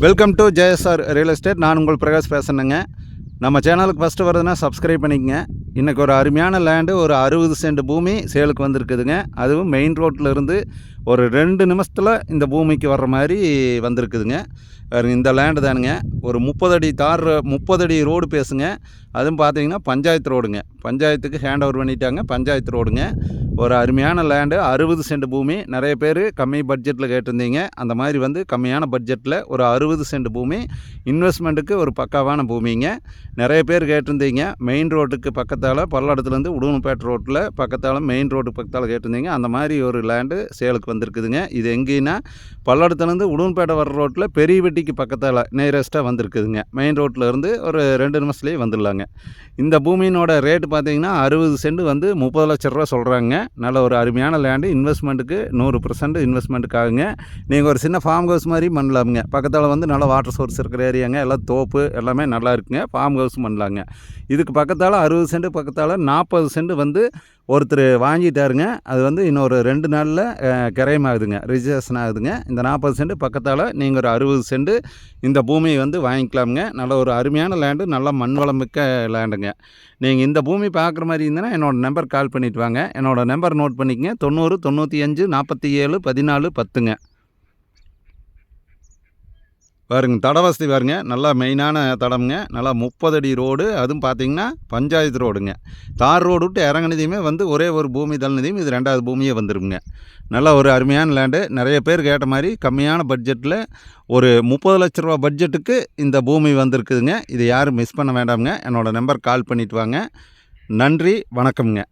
Welcome to JSR real estate. நான் உங்கள் பிரகாஷ் பேசுனேங்க. நம்ம சேனலுக்கு ஃபஸ்ட்டு வருதுன்னா சப்ஸ்கிரைப் பண்ணிக்கங்க. இன்றைக்கி ஒரு அருமையான லேண்டு, ஒரு 60 சென்ட் பூமி சேலுக்கு வந்திருக்குதுங்க. அதுவும் மெயின் ரோட்டில் இருந்து ஒரு 2 நிமிஷத்தில் இந்த பூமிக்கு வர்ற மாதிரி வந்திருக்குதுங்க. இந்த லேண்டு தானுங்க. ஒரு 30 அடி ரோடு பேசுங்க. அதுவும் பார்த்தீங்கன்னா பஞ்சாயத்து ரோடுங்க. பஞ்சாயத்துக்கு ஹேண்ட் ஓவர் பண்ணிட்டாங்க. பஞ்சாயத்து ரோடுங்க. ஒரு அருமையான லேண்டு, 60 சென்ட் பூமி. நிறைய பேர் கம்மி பட்ஜெட்டில் கேட்டிருந்தீங்க. அந்த மாதிரி வந்து கம்மியான பட்ஜெட்டில் ஒரு 60 சென்ட் பூமி இன்வெஸ்ட்மெண்ட்டுக்கு ஒரு பக்காவான பூமிங்க. நிறைய பேர் கேட்டிருந்தீங்க. மெயின் ரோட்டுக்கு பக்கத்தால், பல்லடத்துலேருந்து உடுமல்பேட்டை ரோட்டில் பக்கத்தால், மெயின் ரோட்டுக்கு பக்கத்தால் கேட்டிருந்தீங்க. அந்த மாதிரி ஒரு லேண்டு சேலுக்கு வந்திருக்குதுங்க. இது எங்கேன்னா பல்லடத்துலேருந்து உடுமல்பேட்டை வர ரோட்டில் பெரியவெட்டிக்கு பக்கத்தால் நியரஸ்ட்டாக வந்திருக்குதுங்க. மெயின் ரோட்டில் இருந்து ஒரு 2 நிமிஷத்துலேயே வந்துடலாங்க. இந்த பூமியினோட ரேட்டு பார்த்தீங்கன்னா 60 சென்ட் வந்து 30 லட்ச ரூபா சொல்கிறாங்க. நல்ல ஒரு அருமையான லேண்டு. இன்வெஸ்ட்மெண்ட்டுக்கு 100% இன்வெஸ்ட்மெண்ட்டுக்காகுங்க. நீங்கள் ஒரு சின்ன ஃபார்ம் ஹவுஸ் மாதிரி பண்ணலாமுங்க. பக்கத்தால் வந்து நல்லா வாட்டர் சோர்ஸ் இருக்கிற ஏரியாங்க. எல்லாம் தோப்பு எல்லாமே நல்லா இருக்குங்க. ஃபார்ம் ஹவுஸ் பண்ணலாங்க. இதுக்கு பக்கத்தால் 60 சென்ட் பக்கத்தால் 40 சென்ட் வந்து ஒருத்தர் வாங்கிட்டாருங்க. அது வந்து இன்னொரு 2 நாளில் கிரயமாகுதுங்க, ரிஜிஸ்ட்ரேஷன் ஆகுதுங்க. இந்த 40 சென்ட் பக்கத்தால் நீங்கள் ஒரு 60 சென்ட் இந்த பூமியை வந்து வாங்கிக்கலாமுங்க. நல்ல ஒரு அருமையான லேண்டு, நல்ல மண் வளம் மிக்க லேண்டுங்க. நீங்கள் இந்த பூமி பார்க்குற மாதிரி இருந்ததுன்னா என்னோடய நம்பர் கால் பண்ணிவிட்டு வாங்க. என்னோடய நம்பர் நோட் பண்ணிக்கங்க. 90 95 47 14 10ங்க. பாருங்க, தட வசதி பாருங்க. நல்லா மெயினான தடம்ங்க. நல்லா 30 அடி ரோடு. அதுவும் பார்த்தீங்கன்னா பஞ்சாயத்து ரோடுங்க. தார் ரோடு விட்டு இறங்குனதையுமே வந்து ஒரே ஒரு பூமி தள்ளினதையும் இது 2வது பூமியே வந்துருங்க. நல்லா ஒரு அருமையான லேண்டு. நிறைய பேர் கேட்ட மாதிரி கம்மியான பட்ஜெட்டில் ஒரு 30 லட்ச ரூபா பட்ஜெட்டுக்கு இந்த பூமி வந்திருக்குதுங்க. இது யாரும் மிஸ் பண்ண வேண்டாமுங்க. என்னோடய நம்பர் கால் பண்ணிவிட்டு வாங்க. நன்றி, வணக்கம்ங்க.